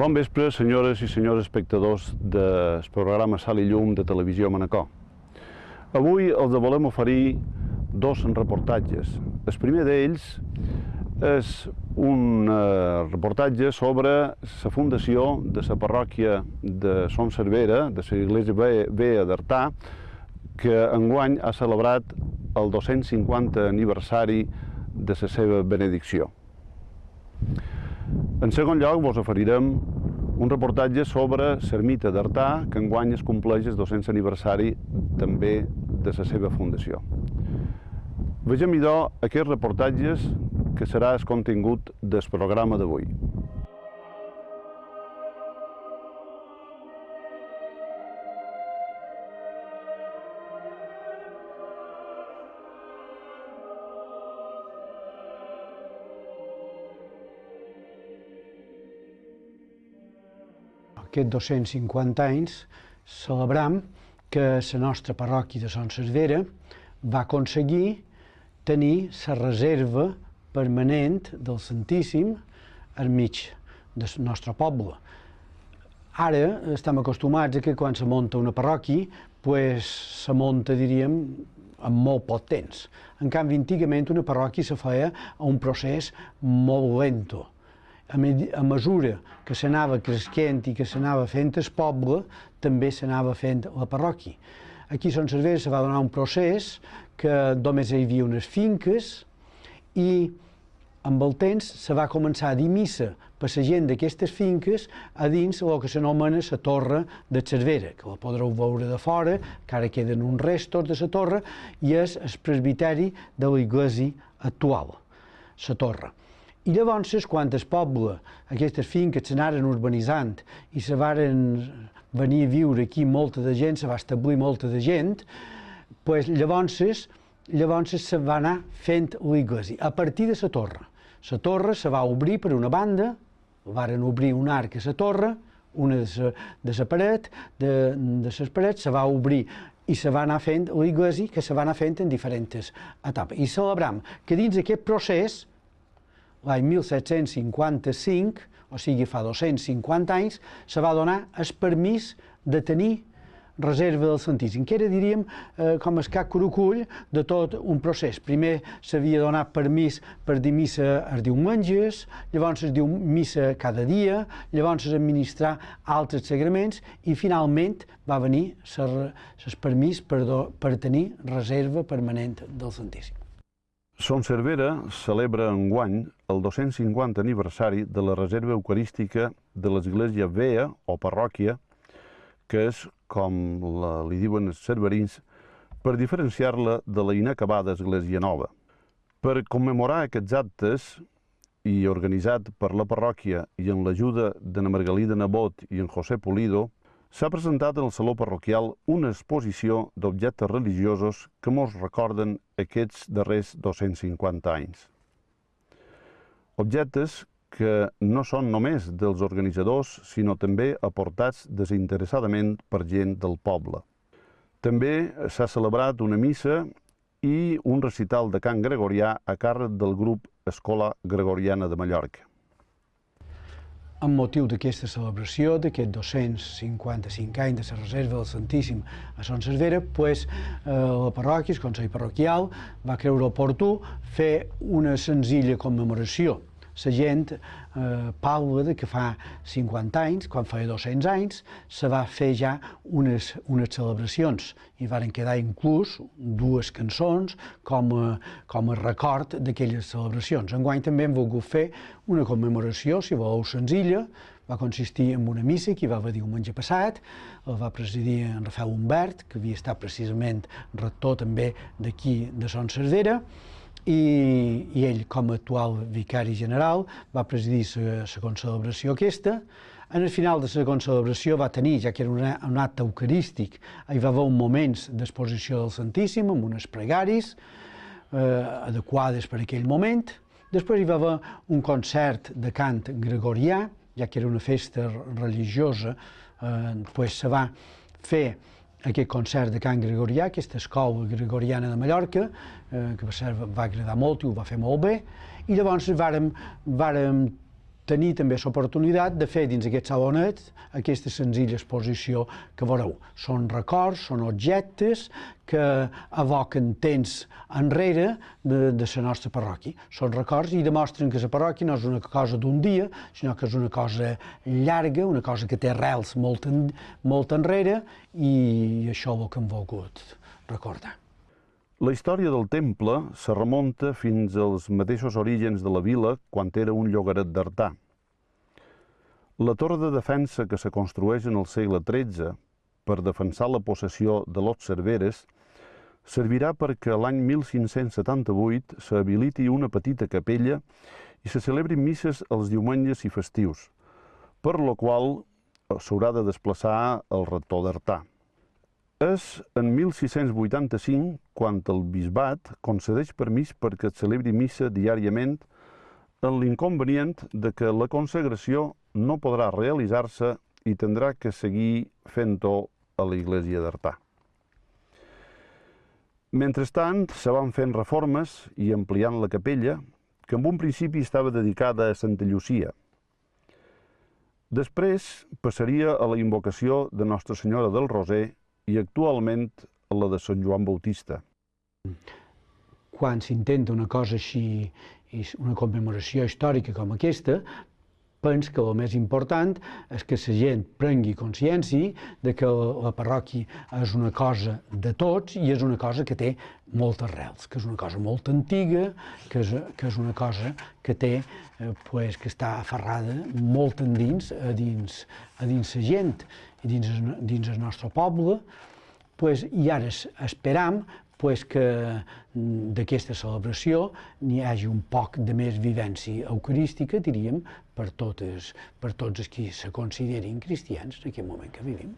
Bon vespre, senyores i senyors espectadors del programa Sal i Llum de Televisió Manacor. Avui els volem oferir dos reportatges. El primer d'ells és un reportatge sobre la fundació de la parròquia de Son Cervera, de l'Església Vella d'Artà, que enguany ha celebrat el 250 aniversari de la seva benedicció. En segon lloc, vos oferirem un reportatge sobre l'ermita d'Artà, que enguany es compleix el 200 aniversari també de la seva fundació. Vegem, idò, aquests reportatges que serà el contingut del programa d'avui. Aquests 250 anys celebram que la nostra parròquia de Son Cervera va aconseguir tenir la reserva permanent del Santíssim al mig del nostre poble. Ara estem acostumats a que quan se munta una parròquia, se munta, diríem, en molt poc temps. En canvi, antigament una parròquia se feia a un procés molt lento. A mesura que s'anava creixent i que s'anava fent el poble, també s'anava fent la parròquia. Aquí a Son Cervera se va donar un procés que només hi havia unes finques i amb el temps se va començar a dir missa per la gent d'aquestes finques a dins el que s'anomena la torre de Cervera, que la podreu veure de fora, que ara queden uns restos de la torre, i és el presbiteri de l'església actual, la torre. I llavors, quan el poble, aquestes finques s'anaren urbanitzant i se varen venir a viure aquí molta de gent, se va establir molta de gent, llavors se va anar fent l'església, a partir de la torre. La torre se va obrir per una banda, varen obrir un arc a la torre, una de la paret, de les parets se va obrir i se va anar fent l'església, que se va anar fent en diferents etapes. I celebram que dins aquest procés, l'any 1755, o sigui fa 250 anys, se va donar el permís de tenir reserva del Santíssim, que era, diríem, com el cap curucull de tot un procés. Primer s'havia donat permís per dir missa els diumenges, llavors es diu missa cada dia, llavors es administrar altres sagraments i finalment va venir el permís per tenir reserva permanent del Santíssim. Son Cervera celebra enguany el 250 aniversari de la reserva eucarística de l'Església Vella o parròquia, que és, com li diuen els cerverins, per diferenciar-la de la inacabada Església Nova. Per commemorar aquests actes, i organitzat per la parròquia i amb l'ajuda d'Anna Margalida Nebot i en José Pulido, s'ha presentat en el Saló Parroquial una exposició d'objectes religiosos que mos recorden aquests darrers 250 anys. Objectes que no són només dels organitzadors, sinó també aportats desinteressadament per gent del poble. També s'ha celebrat una missa i un recital de cant gregorià a càrrec del grup Escola Gregoriana de Mallorca. Amb motiu d'aquesta celebració, d'aquests 255 anys de la reserva del Santíssim a Son Cervera, la parròquia, el Consell Parroquial, va creure oportú fer una senzilla commemoració. La gent parla que fa 50 anys, quan feia 200 anys, se va fer ja unes celebracions i varen quedar inclús dues cançons com a record d'aquelles celebracions. Enguany també hem volgut fer una commemoració, si voleu, senzilla, va consistir en una missa que hi va haver diumenge passat, el va presidir en Rafael Humbert, que havia estat precisament rector també d'aquí de Son Cervera, i ell, com a actual vicari general, va presidir la concelebració aquesta. En el final de la concelebració va tenir, ja que era un acte eucarístic, hi va haver un moments d'exposició del Santíssim, amb unes pregaris adequades per aquell moment. Després hi va haver un concert de cant gregorià, ja que era una festa religiosa, se va fer aquest concert de cant gregorià, aquesta escola gregoriana de Mallorca, que per cert va agradar molt i ho va fer molt bé, i llavors vàrem tenir també l'oportunitat de fer dins aquest salonet aquesta senzilla exposició que veureu. Són records, són objectes que evoquen temps enrere de la nostra parròquia. Són records i demostren que la parròquia no és una cosa d'un dia, sinó que és una cosa llarga, una cosa que té arrels molt enrere, i això és el que hem volgut recordar. La història del temple se remunta fins als mateixos orígens de la vila quan era un llogaret d'Artà. La torre de defensa que se construeix en el segle XIII per defensar la possessió de Los Cerveres servirà perquè l'any 1578 s'habiliti una petita capella i se celebrin misses els diumenges i festius, per lo qual s'haurà de desplaçar el rector d'Artà. És en 1685 quan el bisbat concedeix permís perquè es celebri missa diàriament, amb l'inconvenient de que la consagració no podrà realitzar-se i tindrà que seguir fent-ho a l'església d'Artà. Mentrestant, se van fent reformes i ampliant la capella, que en un principi estava dedicada a Santa Llucia. Després passaria a la invocació de Nostra Senyora del Roser i actualment a la de Sant Joan Bautista. Quan s'intenta una cosa així, una commemoració històrica com aquesta, penso que el més important és que la gent prengui consciència de que la parròquia és una cosa de tots i és una cosa que té moltes arrels, que és una cosa molt antiga, que és una cosa que té, que està aferrada molt endins a dins la gent i dins el nostre poble, i ara esperam que d'aquesta celebració n'hi hagi un poc de més vivència eucarística, diríem, per tots els qui se considerin cristians en aquest moment que vivim.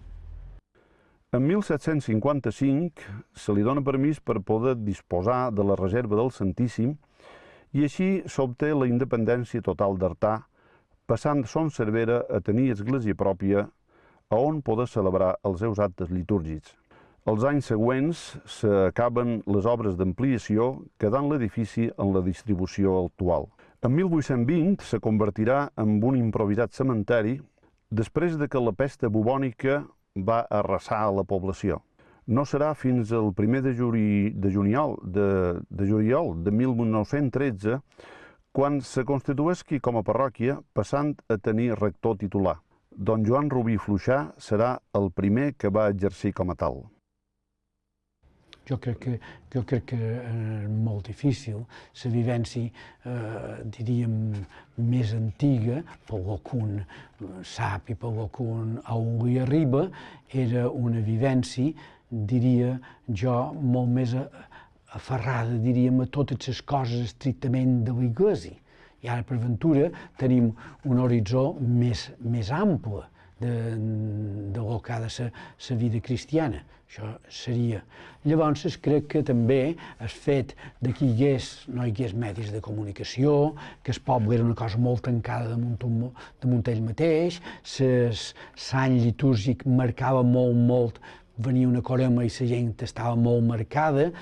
En 1755 se li dona permís per poder disposar de la reserva del Santíssim i així s'obté la independència total d'Artà, passant Son Cervera a tenir església pròpia on poder celebrar els seus actes litúrgics. Els anys següents s'acaben les obres d'ampliació, quedant l'edifici en la distribució actual. En 1820 se convertirà en un improvisat cementeri després de que la pesta bubònica va arrasar a la població. No serà fins al 1 de juliol de 1913 quan se constitueixi com a parròquia, passant a tenir rector titular. Don Joan Rubí Fluixà serà el primer que va exercir com a tal. Jo crec que és molt difícil. La vivència, diríem, més antiga, pel que un sap i pel que un hi arriba, era una vivència, diria jo, molt més aferrada, diríem, a totes les coses estrictament de l'Església. I ara, per ventura, tenim un horitzó més ample del que ha de ser la vida cristiana. Això seria. Llavors, crec que també el fet que no hi hagués medis de comunicació, que el poble era una cosa molt tancada damunt ell mateix, l'any litúrgic marcava molt, venia una corema i la gent estava molt marcada,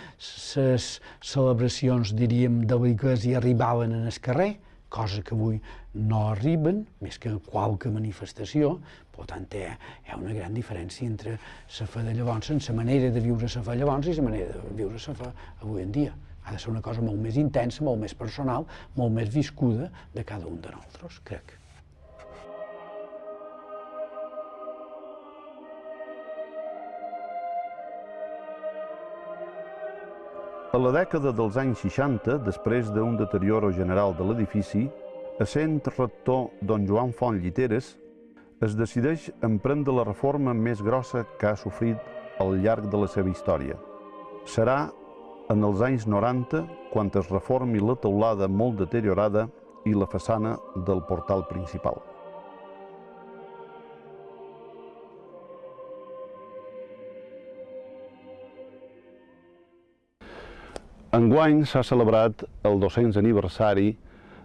les celebracions, diríem, de l'Església arribaven en el carrer, cosa que avui no arriben, més que qualque manifestació. Per tant, hi ha una gran diferència entre la fe de llavors, la manera de viure la fe llavors i la manera de viure la fe avui en dia. Ha de ser una cosa molt més intensa, molt més personal, molt més viscuda de cada un de nosaltres, crec. A la dècada dels anys 60, després d'un deterioro general de l'edifici, essent rector don Joan Font Lliteres, es decideix emprendre la reforma més grossa que ha sofrit al llarg de la seva història. Serà en els anys 90, quan es reformi la teulada molt deteriorada i la façana del portal principal. Enguany s'ha celebrat el 200 aniversari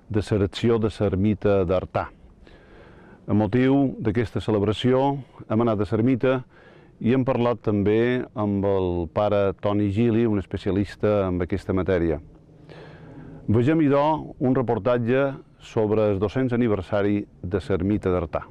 de l'erecció de l'ermita d'Artà. A motiu d'aquesta celebració hem anat a l'ermita i hem parlat també amb el pare Toni Gili, un especialista en aquesta matèria. Vegem, idò, un reportatge sobre el 200 aniversari de l'ermita d'Artà.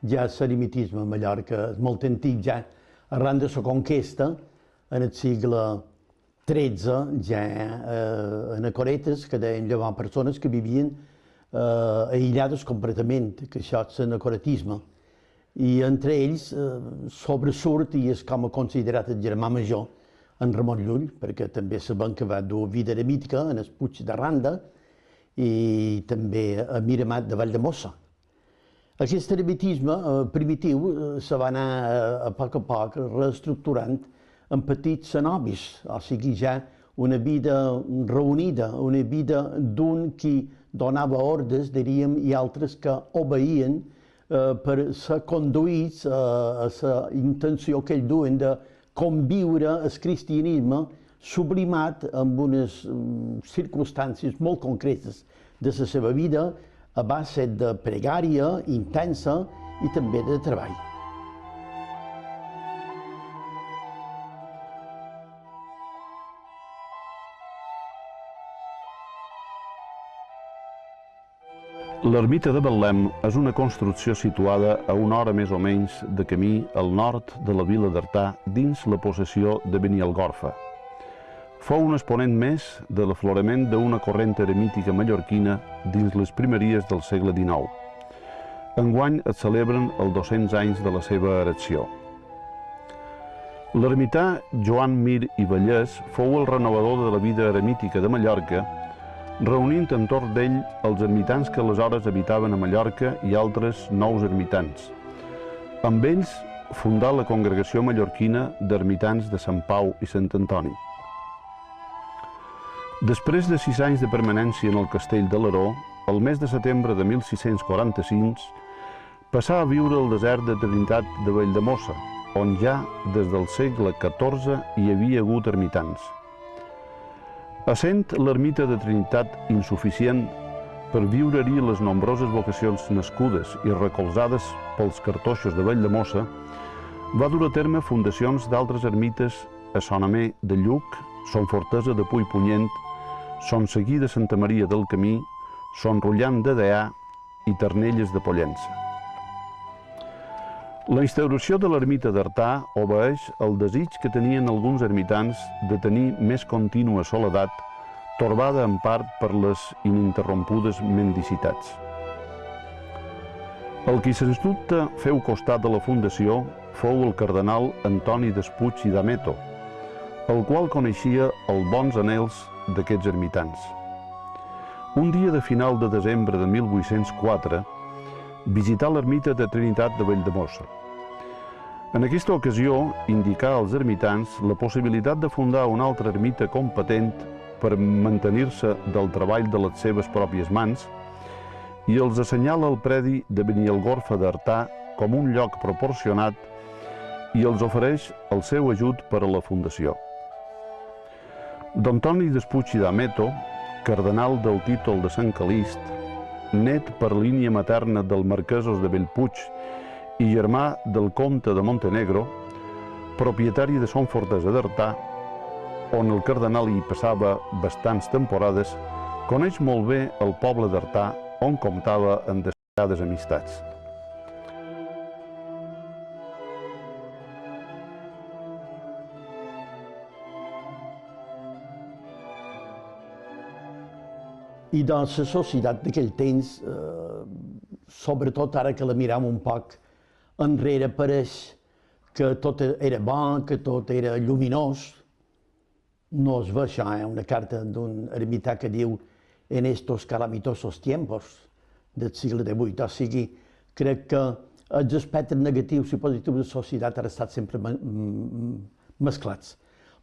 Ja l'eremitisme a Mallorca és molt antic, ja arran de la conquesta, en el segle XIII, ja en acoretes, que deien llavors persones que vivien aïllades completament, que això és l'anacoretisme. I entre ells sobresurt i és com a considerat el germà major, en Ramon Llull, perquè també sabem que va dur vida eremítica en el Puig de Randa i també a Miramat de Valldemossa. Aquest eremitisme primitiu se va anar a poc reestructurant en petits cenobis, o sigui ja una vida reunida, una vida d'un qui donava ordres, diríem, i altres que obeïen per ser conduïts a la intenció que ells duen de conviure el cristianisme sublimat amb unes circumstàncies molt concretes de la seva vida, a base de pregària intensa i també de treball. L'ermita de Betlem és una construcció situada a una hora més o menys de camí al nord de la vila d'Artà, dins la possessió de Benialgorfa. Fou un exponent més de l'aflorament d'una corrent eremítica mallorquina dins les primeries del segle XIX. Enguany es celebren els 200 anys de la seva erecció. L'ermità Joan Mir i Vallès fou el renovador de la vida eremítica de Mallorca, reunint entorn d'ell els ermitans que aleshores habitaven a Mallorca i altres nous ermitans. Amb ells fundà la congregació mallorquina d'ermitans de Sant Pau i Sant Antoni. Després de 6 anys de permanència en el castell de l'Aró, el mes de setembre de 1645, passà a viure al desert de Trinitat de Valldemossa, on ja des del segle XIV hi havia hagut ermitans. Essent l'ermita de Trinitat insuficient per viure-hi les nombroses vocacions nascudes i recolzades pels cartoixos de Valldemossa, va dur a terme fundacions d'altres ermites a Son Amer de Lluc, Son Fortesa de Puigpunyent, Son Seguí de Santa Maria del Camí, Son Rullant de Deà i Ternelles de Pollença. La instauració de l'ermita d'Artà obeeix al desig que tenien alguns ermitans de tenir més contínua soledat, torbada en part per les ininterrompudes mendicitats. El qui sens dubte feu costat de la fundació fou el cardenal Antoni Despuig i d'Ameto, el qual coneixia els bons anhels d'aquests ermitans. Un dia de final de desembre de 1804, visità l'ermita de Trinitat de Valldemossa. En aquesta ocasió, indicà als ermitans la possibilitat de fundar una altra ermita competent per mantenir-se del treball de les seves pròpies mans i els assenyala el predi de Benialgorfa d'Artà com un lloc proporcionat i els ofereix el seu ajut per a la fundació. D'Antoni Despuig i d'Ameto, cardenal del títol de Sant Calist, net per línia materna del marquesos de Bellpuig i germà del comte de Montenegro, propietari de Son Fortesa d'Artà, on el cardenal hi passava bastants temporades, coneix molt bé el poble d'Artà, on comptava amb destacades amistats. I de la societat d'aquell temps, sobretot ara que la miram un poc enrere, pareix que tot era bo, que tot era lluminós. No es ve això, una carta d'un ermità que diu en estos calamitosos tiempos del segle XVIII. O sigui, crec que els aspectes negatius i positius de la societat han estat sempre mesclats.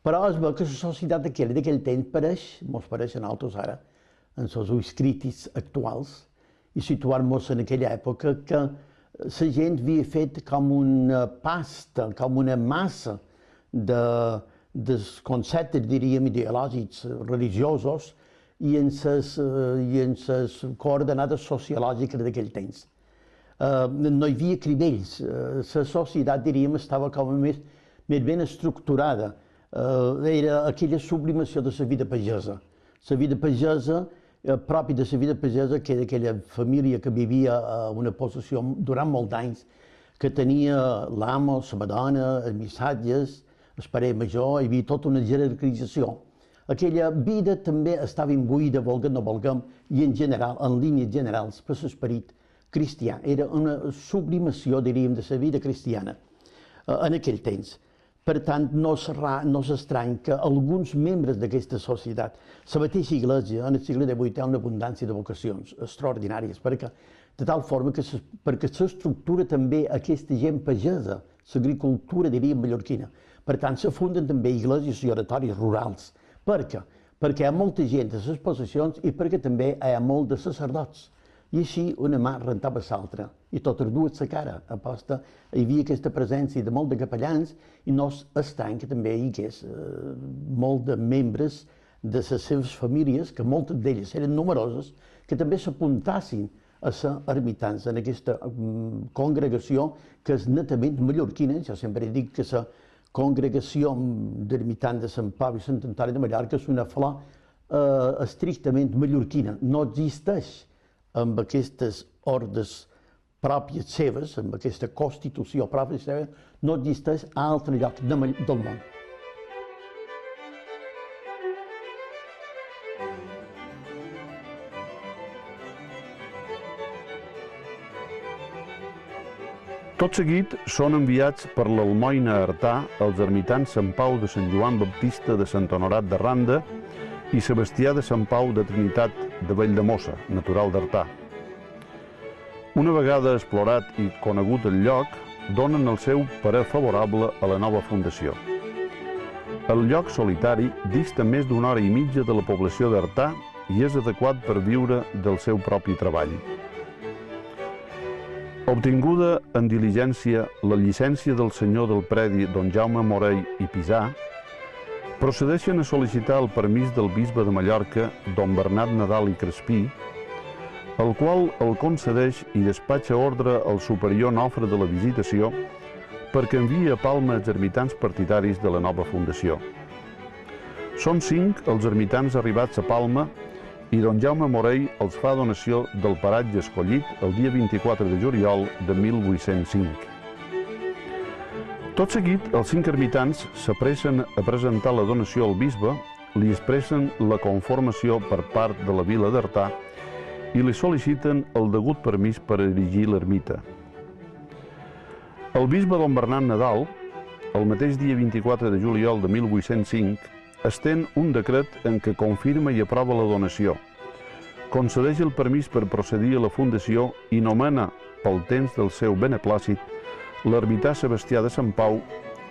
Però es veu que la societat d'aquell temps mos pareix a nosaltres ara, en els ulls crítics actuals, i situar-nos en aquella època que la gent havia fet com una pasta, com una massa de conceptes, diríem, ideològics, religiosos, i en les coordenades sociològiques d'aquell temps. No hi havia crivells, la societat, diríem, estava com més ben estructurada. Era aquella sublimació de la vida pagesa. La vida pagesa, propi de la vida pagesa, que era aquella família que vivia a una possessió durant molts anys, que tenia l'amo, la madona, els missatges, el pare major, hi havia tota una jerarquització. Aquella vida també estava imbuïda, volguem o no volguem, i en general, en línies generals, per l'esperit cristià. Era una sublimació, diríem, de la vida cristiana en aquell temps. Per tant, no és estrany que alguns membres d'aquesta societat, la mateixa Església, en el segle XVIII, té una abundància de vocacions extraordinàries, de tal forma que perquè s'estructura també aquesta gent pagesa, l'agricultura, diríem, mallorquina. Per tant, se funden també esglésies i oratoris rurals. Per què? Perquè hi ha molta gent a les possessions i perquè també hi ha molt de sacerdots. I així una mà rentava l'altra, i totes dues la cara. Aposta, hi havia aquesta presència de molt de capellans i no és estrany que també hi hagués molt de membres de les seves famílies, que moltes d'elles eren numeroses, que també s'apuntassin a ser ermitans en aquesta congregació que és netament mallorquina. Jo sempre dic que la congregació d'ermitans de Sant Pau i Sant Antoni de Mallorca és una flor estrictament mallorquina. No existeix amb aquestes ordes pròpies seves, amb aquesta constitució pròpia seva, no existeix a altre lloc del món. Tot seguit són enviats per l'Almoina a Artà els ermitans Sant Pau de Sant Joan Baptista de Sant Honorat de Randa i Sebastià de Sant Pau de Trinitat de Valldemossa, natural d'Artà. Una vegada explorat i conegut el lloc, donen el seu parer favorable a la nova fundació. El lloc solitari dista més d'una hora i mitja de la població d'Artà i és adequat per viure del seu propi treball. Obtinguda en diligència la llicència del senyor del predi don Jaume Morell i Pisà, procedeixen a sol·licitar el permís del bisbe de Mallorca, don Bernat Nadal i Crespí, el qual el concedeix i despatxa ordre al superior Nofre de la Visitació perquè enviï a Palma els ermitans partidaris de la nova fundació. Són 5 els ermitans arribats a Palma i don Jaume Morell els fa donació del paratge escollit el dia 24 de juliol de 1805. Tot seguit, els 5 ermitans s'apressen a presentar la donació al bisbe, li expressen la conformació per part de la vila d'Artà i li sol·liciten el degut permís per erigir l'ermita. El bisbe don Bernat Nadal, el mateix dia 24 de juliol de 1805, estén un decret en què confirma i aprova la donació, concedeix el permís per procedir a la fundació i nomena, pel temps del seu beneplàcit, l'ermità Sebastià de Sant Pau,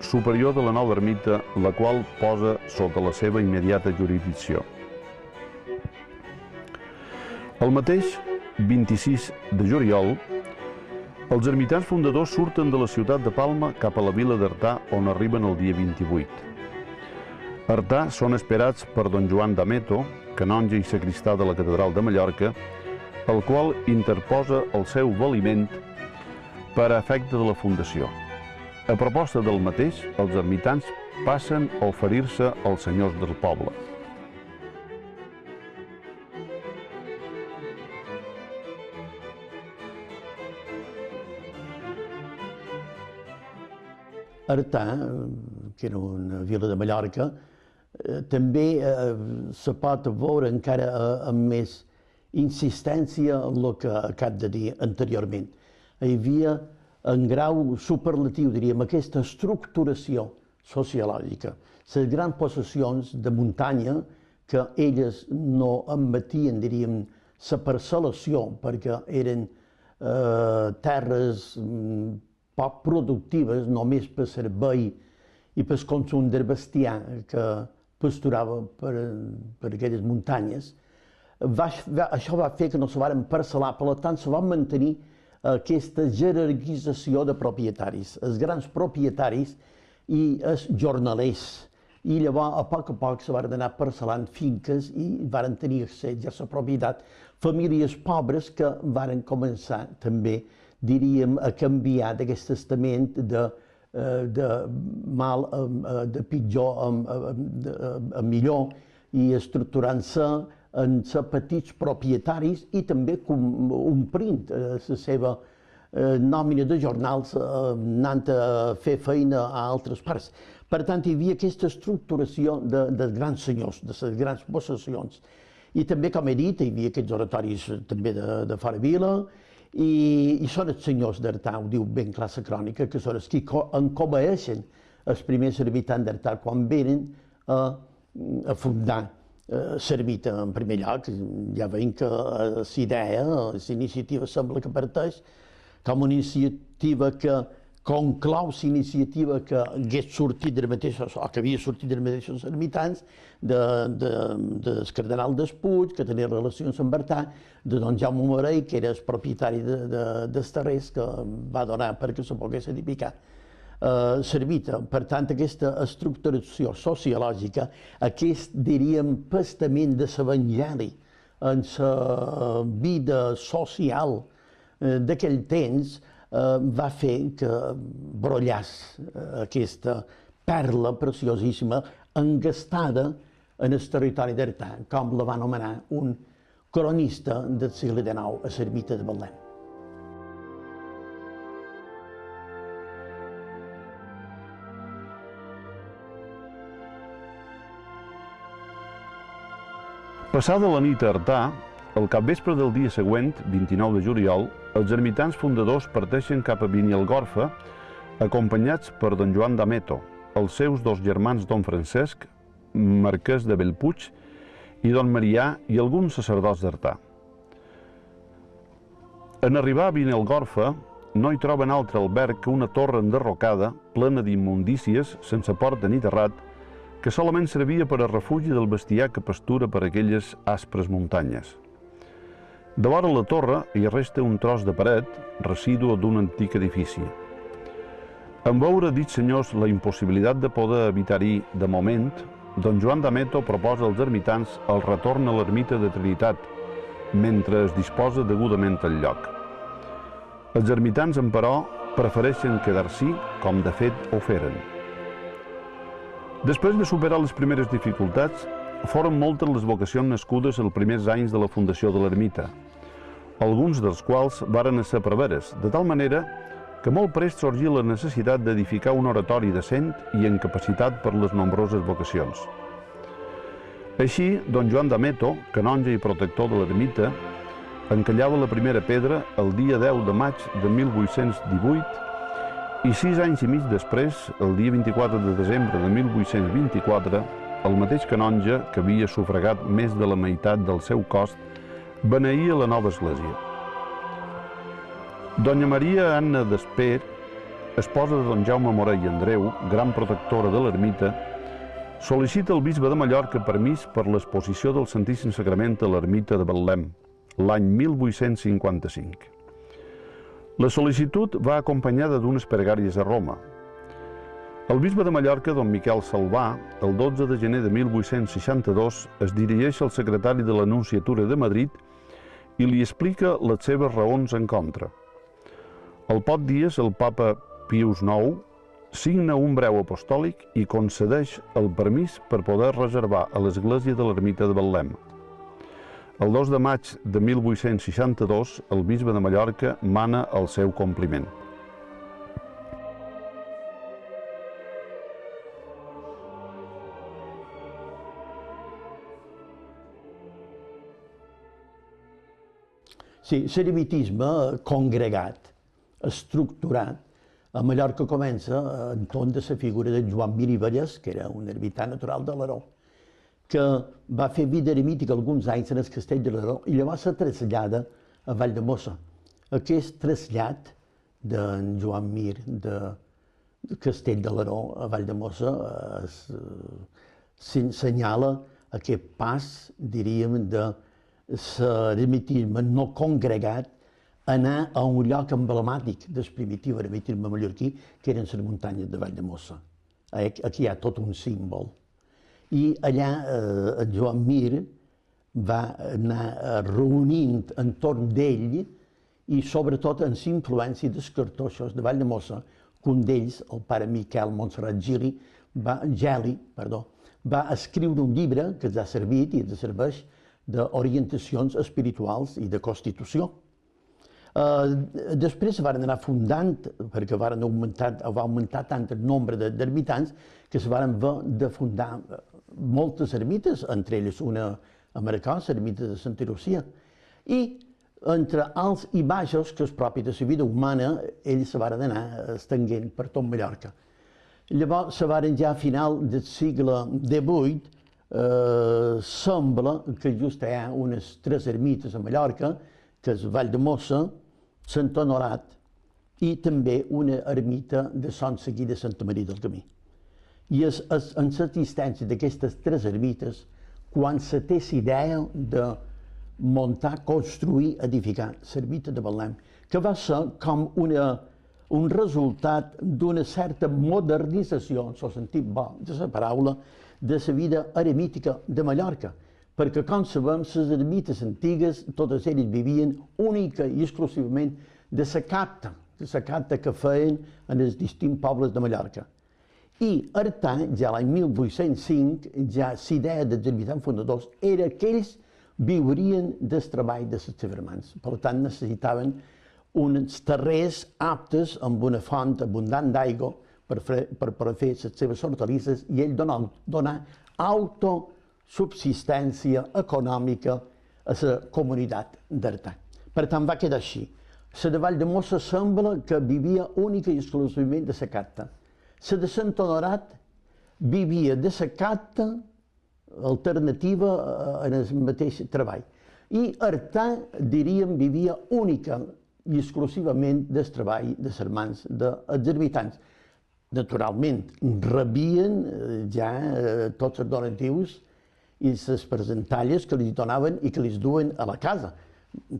superior de la nova ermita, la qual posa sota la seva immediata jurisdicció. El mateix 26 de juliol, els ermitans fundadors surten de la ciutat de Palma cap a la vila d'Artà, on arriben el dia 28. A Artà són esperats per don Joan d'Ameto, canonge i sacristà de la catedral de Mallorca, el qual interposa el seu valiment per a efecte de la fundació. A proposta del mateix, els ermitans passen a oferir-se als senyors del poble. Artà, que era una vila de Mallorca, també se pot veure encara amb més insistència en el que acabo de dir anteriorment. Hi havia, en grau superlatiu, diríem, aquesta estructuració sociològica. Les grans possessions de muntanya, que elles no admetien, diríem, la parcel·lació, perquè eren terres poc productives, només per servei i per consum del bestiar que pasturava per aquelles muntanyes. Això va fer que no se varen parcel·lar, per tant, se va mantenir aquesta jerarquització de propietaris, els grans propietaris i els jornalers. I llavors, a poc se van anar parcel·lant finques i van tenir accés a la propietat famílies pobres que van començar també, diríem, a canviar d'aquest testament de mal de pitjor a millor i estructurant-se en ser petits propietaris i també omplint la seva nòmina de jornals anant a fer feina a altres parts. Per tant, hi havia aquesta estructuració dels grans senyors, de les grans possessions. I també, com he dit, hi havia aquests oratoris també de fora vila i són els senyors d'Artà, ho diu ben clar la crònica, que són els que encobeeixen els primers habitants d'Artà quan venen a fundar l'ermita en primer lloc. Ja veiem que la idea, la iniciativa sembla que parteix com una iniciativa que conclou la iniciativa que hagués sortit dels mateixos, o que havia sortit dels mateixos ermitans, del cardenal Despuig, que tenia relacions amb Artà, de don Jaume Morell, que era el propietari dels terrers, que va donar perquè se pogués edificar l'ermita. Per tant, aquesta estructuració sociològica, aquest, diríem, pastament de l'Evangeli en la vida social d'aquell temps, va fer que brollàs aquesta perla preciosíssima engastada en el territori d'Artà, com la va anomenar un cronista del segle XIX a l'ermita de Betlem. Passada la nit a Artà, al capvespre del dia següent, 29 de juliol, els ermitans fundadors parteixen cap a Benialgorfa, acompanyats per don Joan d'Ameto, els seus dos germans don Francesc, marquès de Bellpuig, i don Marià i alguns sacerdots d'Artà. En arribar a Benialgorfa, no hi troben altre alberg que una torre enderrocada, plena d'immundícies, sense porta ni terrat, que solament servia per a refugi del bestiar que pastura per aquelles aspres muntanyes. De vora la torre hi resta un tros de paret, residu d'un antic edifici. En veure dits senyors la impossibilitat de poder habitar-hi de moment, don Joan d'Ameto proposa als ermitans el retorn a l'ermita de Trinitat, mentre es disposa degudament el lloc. Els ermitans, però, prefereixen quedar-s'hi, com de fet ho feren. Després de superar les primeres dificultats, foren moltes les vocacions nascudes els primers anys de la fundació de l'ermita, alguns dels quals varen ser preveres, de tal manera que molt prest sorgí la necessitat d'edificar un oratori decent i en capacitat per les nombroses vocacions. Així, don Joan d'Ameto, canonge i protector de l'ermita, encallava la primera pedra el dia 10 de maig de 1818 i 6 anys i mig després, el dia 24 de desembre de 1824, el mateix canonge, que havia sufragat més de la meitat del seu cost, beneïa la nova església. Doña Maria Anna d'Esper, esposa de don Jaume Morell i Andreu, gran protectora de l'ermita, sol·licita al bisbe de Mallorca permís per l'exposició del Santíssim Sagrament a l'ermita de Betlem, l'any 1855. La sol·licitud va acompanyada d'unes pregàries a Roma. El bisbe de Mallorca, don Miquel Salvà, el 12 de gener de 1862, es dirigeix al secretari de la Nunciatura de Madrid i li explica les seves raons en contra. Al poc dies, el papa Pius IX signa un breu apostòlic i concedeix el permís per poder reservar a l'església de l'ermita de Betlem. El 2 de maig de 1862, el bisbe de Mallorca mana el seu compliment. Sí, l'eremitisme congregat, estructurat, a Mallorca comença entorn de la figura de Joan Mir i Vallès, que era un ermità natural de l'Aró, que va fer vida eremítica alguns anys en el castell de l'Aró i llavors se trasllada a Valldemossa. Aquest trasllat d'en Joan Mir de Castell de l'Aró a Valldemossa s'assenyala aquest pas, diríem, de l'eremitisme no congregat anar a un lloc emblemàtic del primitiu eremitisme mallorquí, que eren les muntanyes de Valldemossa. Aquí hi ha tot un símbol. I allà en Joan Mir va anar reunint entorn d'ell i sobretot en la influència dels cartoixos de Valldemossa, que un d'ells, el pare Miquel Montserrat Geli, va escriure un llibre que ens ha servit i ens serveix d'orientacions espirituals i de constitució. Després van anar fundant, perquè va augmentar tant el nombre d'ermitans que es van haver de fundar moltes ermites, entre elles una americana, l'ermita de Santa Lucia. I entre alts i baixos, que és propi de la vida humana, ells se van anar estenguent per tot Mallorca. Llavors, ja a final del segle XVIII, sembla que just hi ha unes 3 ermites a Mallorca, que és Valldemossa, Sant Honorat i també una ermita de Sant Seguí de Santa Maria del Camí. I és en l'existència d'aquestes 3 ermites quan se té l'idea de muntar, construir, edificar l'ermita de Betlem, que va ser com un resultat d'una certa modernització, en el sentit bo de la paraula, de la vida eremítica de Mallorca. Perquè, com sabem, les ermites antigues, totes elles vivien única i exclusivament de la capta que feien en els distints pobles de Mallorca. I Artà, ja l'any 1805, ja l'idea dels ermitans fundadors era que ells viurien del treball de les seves mans. Per tant, necessitaven uns terrers aptes amb una font abundant d'aigua per fer les seves hortalisses i ell donar autosubsistència econòmica a la comunitat d'Artà. Per tant, va quedar així. La de Valldemossa sembla que vivia única i exclusivament de la capta. La de Sant Honorat vivia de la capta alternativa en el mateix treball. I Artà, diríem, vivia única i exclusivament del treball de les mans dels ermitans. Naturalment, rebien ja tots els donatius i les presentalles que li donaven i que li duen a la casa.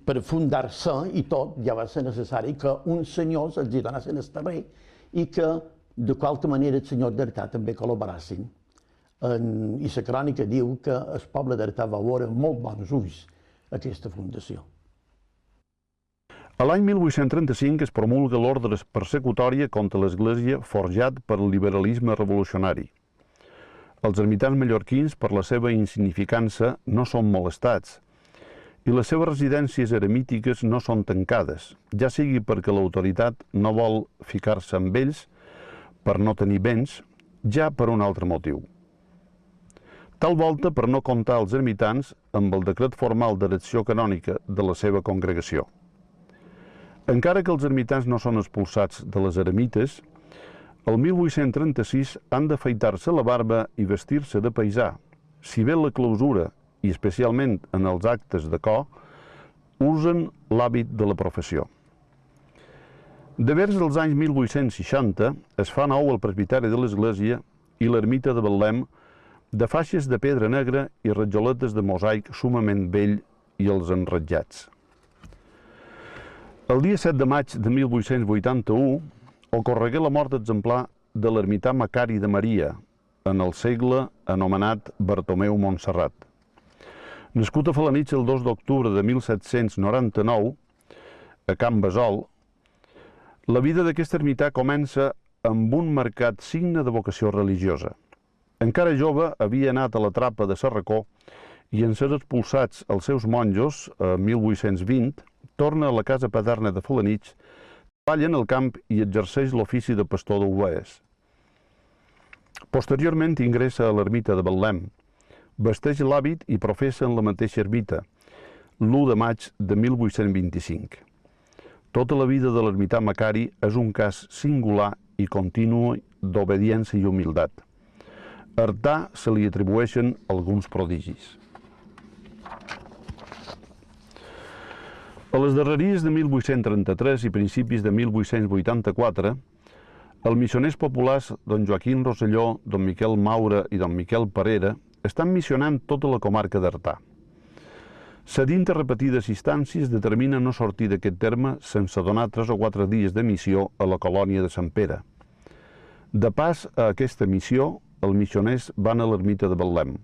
Per fundar-se i tot, ja va ser necessari que uns senyors els donessin el terrer i que, de qualque manera, els senyors d'Artà també col·laborassin. I la crònica diu que el poble d'Artà va veure molt bons ulls aquesta fundació. A l'any 1835 es promulga l'ordre persecutòria contra l'Església forjat per el liberalisme revolucionari. Els ermitans mallorquins, per la seva insignificança, no són molestats i les seves residències eremítiques no són tancades, ja sigui perquè l'autoritat no vol ficar-se amb ells per no tenir béns, ja per un altre motiu. Tal volta per no comptar els ermitans amb el decret formal d'erecció canònica de la seva congregació. Encara que els ermitans no són expulsats de les eremites, el 1836 han d'afaitar-se la barba i vestir-se de paisà, si bé la clausura, i especialment en els actes de cor, usen l'hàbit de la professió. Devers dels anys 1860 es fa nou el presbiteri de l'església i l'ermita de Betlem de faixes de pedra negra i rajoletes de mosaic sumament vell i els enratjats. El dia 7 de maig de 1881 ocorregué la mort exemplar de l'ermità Macari de Maria, en el segle anomenat Bartomeu Montserrat. Nascut a Felanitx el 2 d'octubre de 1799, a Can Besol, la vida d'aquest ermità comença amb un marcat signe de vocació religiosa. Encara jove havia anat a la trapa de Sarracó i en ser expulsats els seus monjos, a 1820, torna a la casa paterna de Felanitx, treballa en el camp i exerceix l'ofici de pastor d'ovelles. Posteriorment ingressa a l'ermita de Betlem, vesteix l'hàbit i professa en la mateixa ermita, l'1 de maig de 1825. Tota la vida de l'ermità Macari és un cas singular i continu d'obediència i humilitat. A Artà se li atribueixen alguns prodigis. A les darreries de 1833 i principis de 1884, els missioners populars don Joaquim Rosselló, don Miquel Maura i don Miquel Parera estan missionant tota la comarca d'Artà. Cedint a repetides instàncies, determina no sortir d'aquest terme sense donar 3 o 4 dies de missió a la colònia de Sant Pere. De pas a aquesta missió, els missioners van a l'ermita de Betlem.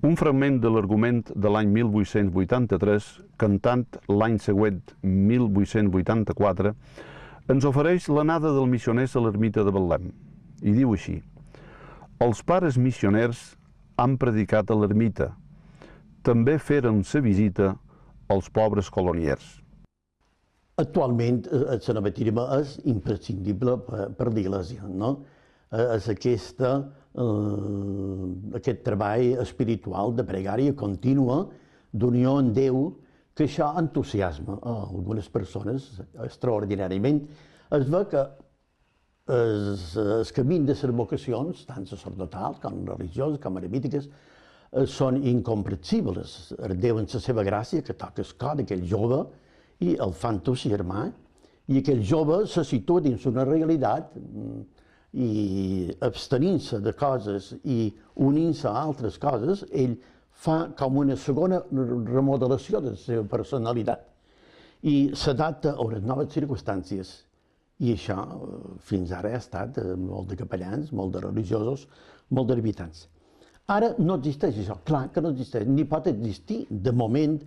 Un fragment de l'argument de l'any 1883, cantant l'any següent, 1884, ens ofereix l'anada dels missioners a l'ermita de Betlem. I diu així: els pares missioners han predicat a l'ermita, també feren la visita als pobres coloniers. Actualment, el cenametirme és imprescindible per l'Església, no? És aquest treball espiritual de pregària contínua, d'unió amb Déu, que això entusiasma a algunes persones extraordinàriament. Es veu que el camí de les vocacions, tant sacerdotals com religioses com eremítiques, són incomprensibles. Déu en la seva gràcia que toca el cor d'aquell jove i el fa entusiasmar, i aquell jove se situa dins una realitat i abstenint-se de coses i unint-se a altres coses, ell fa com una segona remodelació de la seva personalitat i s'adapta a unes noves circumstàncies. I això fins ara ha estat molt de capellans, molt de religiosos, molt d'ermitans. Ara no existeix això, clar que no existeix, ni pot existir de moment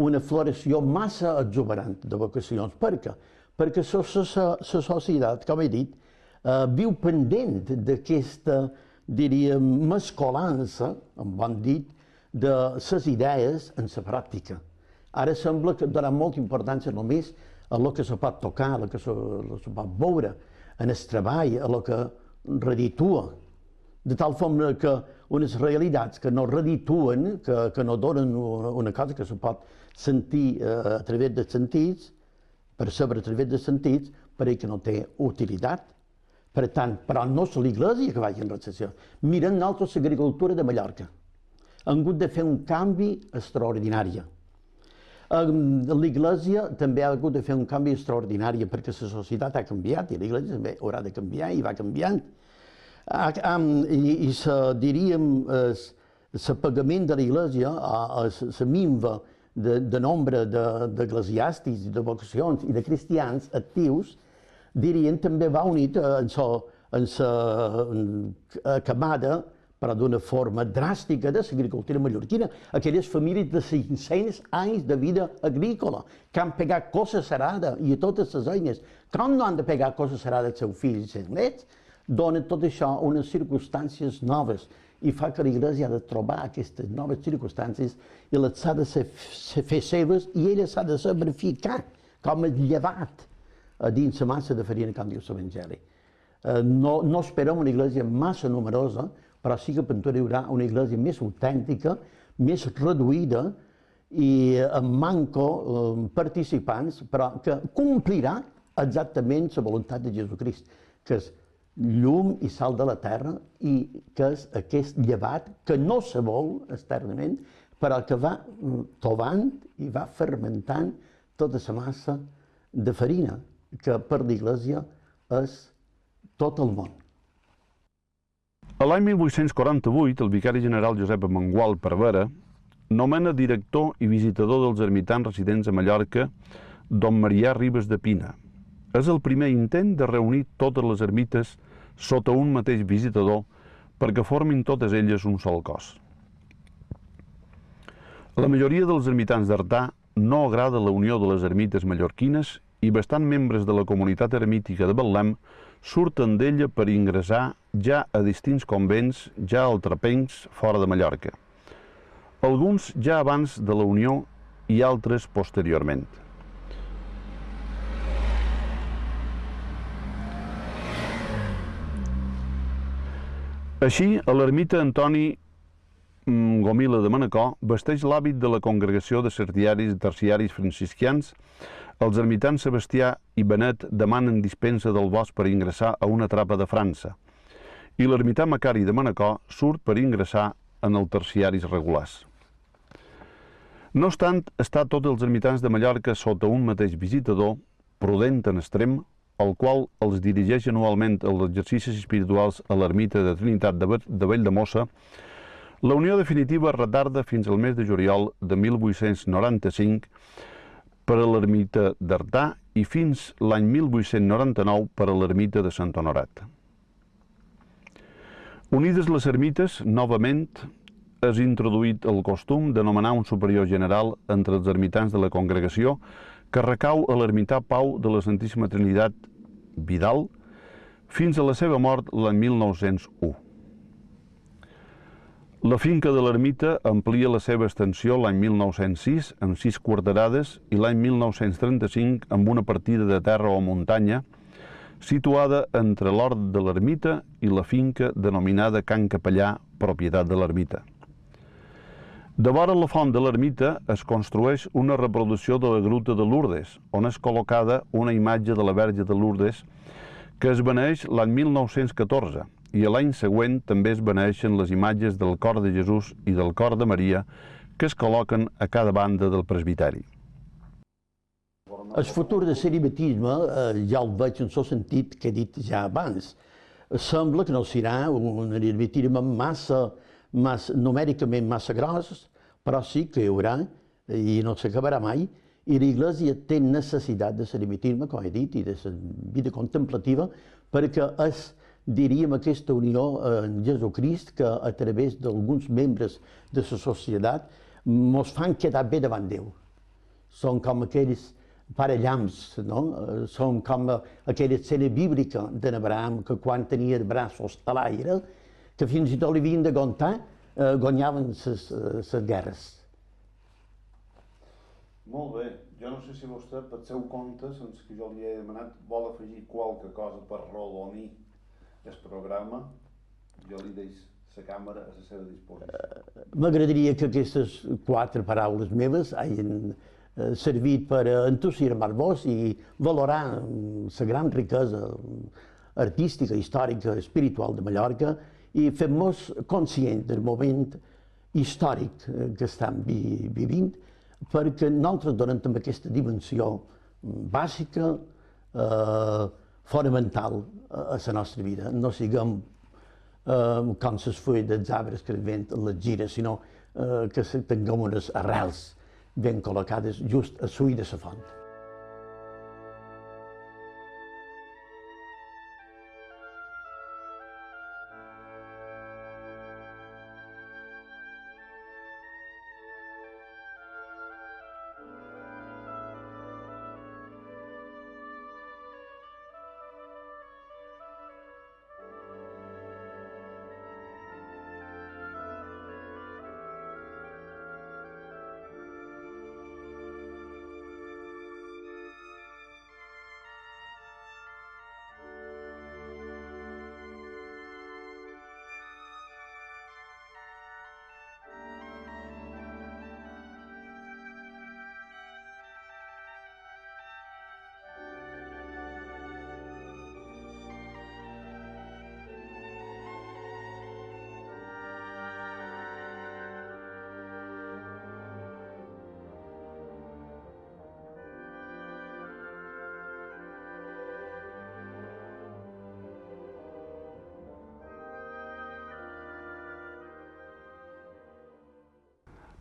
una floració massa exuberant de vocacions. Per què? Perquè la societat, com he dit, viu pendent d'aquesta, diríem, mescolança, en bon dit, de les idees en la pràctica. Ara sembla que dona molta importància només a el que se pot tocar, a el que se pot veure, en el treball, a el que reditua. De tal forma que unes realitats que no redituen, que no donen una cosa que se pot sentir a través dels sentits, percebre a través dels sentits, perquè que no té utilitat. Per tant, però no és l'Església que vagi en recessió. Miren nosaltres l'agricultura de Mallorca. Han hagut de fer un canvi extraordinari. L'Església també ha hagut de fer un canvi extraordinari perquè la societat ha canviat i l'Església també haurà de canviar i va canviant. I diríem, el pagament de l'Església, la minva de nombre d'eclesiàstics, de vocacions i de cristians actius, dirien, també va unit en la camada, però d'una forma dràstica, de l'agricultura mallorquina. Aquelles famílies de 500 anys de vida agrícola, que han pegat cosa serada, i a totes les eines, com no han de pegar cosa serada als seus fills i als seus nets, dona tot això unes circumstàncies noves i fa que l'Església ha de trobar aquestes noves circumstàncies i les ha de fer seves i ella s'ha de saber ficar com el llevat dins la massa de farina, com diu l'Evangeli. No esperem una Església massa numerosa, però sí que hi haurà una Església més autèntica, més reduïda i amb manco participants, però que complirà exactament la voluntat de Jesucrist, que és llum i sal de la terra i que és aquest llevat que no se vol externament, però que va tovant i va fermentant tota la massa de farina, que per l'Església és tot el món. A l'any 1848, el vicari general Josep Amengual Parvera nomena director i visitador dels ermitans residents a Mallorca don Marià Ribes de Pina. És el primer intent de reunir totes les ermites sota un mateix visitador perquè formin totes elles un sol cos. A la majoria dels ermitans d'Artà no agrada la unió de les ermites mallorquines i bastant membres de la comunitat eremítica de Betlem surten d'ella per ingressar ja a distints convents, ja altrapencs, fora de Mallorca. Alguns ja abans de la unió i altres posteriorment. Així, a l'ermita Antoni Gomila de Manacor vesteix l'hàbit de la congregació de certiaris i terciaris franciscans. Els ermitans Sebastià i Benet demanen dispensa del bosc per ingressar a una trapa de França. I l'ermità Macari de Manacor surt per ingressar en els terciaris regulars. No obstant, està tots els ermitans de Mallorca sota un mateix visitador, prudent en extrem, el qual els dirigeix anualment als exercicis espirituals a l'ermita de Trinitat de Valldemossa. La unió definitiva es retarda fins al mes de juliol de 1895 per a l'ermita d'Artà i fins l'any 1899 per a l'ermita de Sant Honorat. Unides les ermites, novament és introduït el costum de nomenar un superior general entre els ermitans de la congregació que recau a l'ermità Pau de la Santíssima Trinitat Vidal fins a la seva mort l'any 1901. La finca de l'ermita amplia la seva extensió l'any 1906 amb 6 quarterades i l'any 1935 amb una partida de terra o muntanya situada entre l'hort de l'ermita i la finca denominada Can Capellà, propietat de l'ermita. De vora la font de l'ermita es construeix una reproducció de la gruta de Lourdes, on és col·locada una imatge de la Verge de Lourdes que es beneeix l'any 1914 i l'any següent també es beneeixen les imatges del cor de Jesús i del cor de Maria que es col·loquen a cada banda del presbiteri. El futur de celibatisme ja el veig en el sentit que he dit ja abans. Sembla que no serà un celibatisme numèricament massa gros, però sí que hi haurà, i no s'acabarà mai, i l'Església té necessitat de celibatisme, com he dit, i de la vida contemplativa, perquè és, diríem, aquesta unió en Jesucrist que a través d'alguns membres de la societat ens fan quedar bé davant Déu. Són com aquells parellams, no? Són com aquella escena bíblica d'Abraham que quan tenia els braços a l'aire, que fins i tot li havien de contar, guanyaven les guerres. Molt bé. Jo no sé si vostè, pel seu compte, sense que jo li he demanat, vol afegir qualque cosa per rodonir el programa. Jo li deixo la càmera a la seva disposició. M'agradaria que aquestes 4 paraules meves hagin servit per entusiasmar-vos i valorar la gran riquesa artística, històrica, espiritual de Mallorca i fer-nos conscients del moment històric que estem vivint, perquè nosaltres donem també aquesta dimensió bàsica, fonamental a la nostra vida. No siguem com les fulles dels arbres que el vent les gira, sinó que tinguem unes arrels ben col·locades just a l'ull de la font.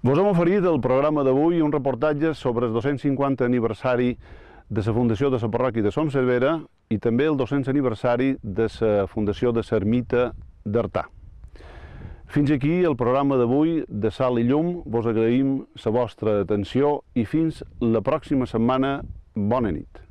Vos hem oferit el programa d'avui un reportatge sobre el 250 aniversari de la fundació de la parròquia de Som Cervera i també el 200 aniversari de la fundació de l'ermita d'Artà. Fins aquí el programa d'avui de Sal i Llum. Vos agraïm la vostra atenció i fins la pròxima setmana. Bona nit.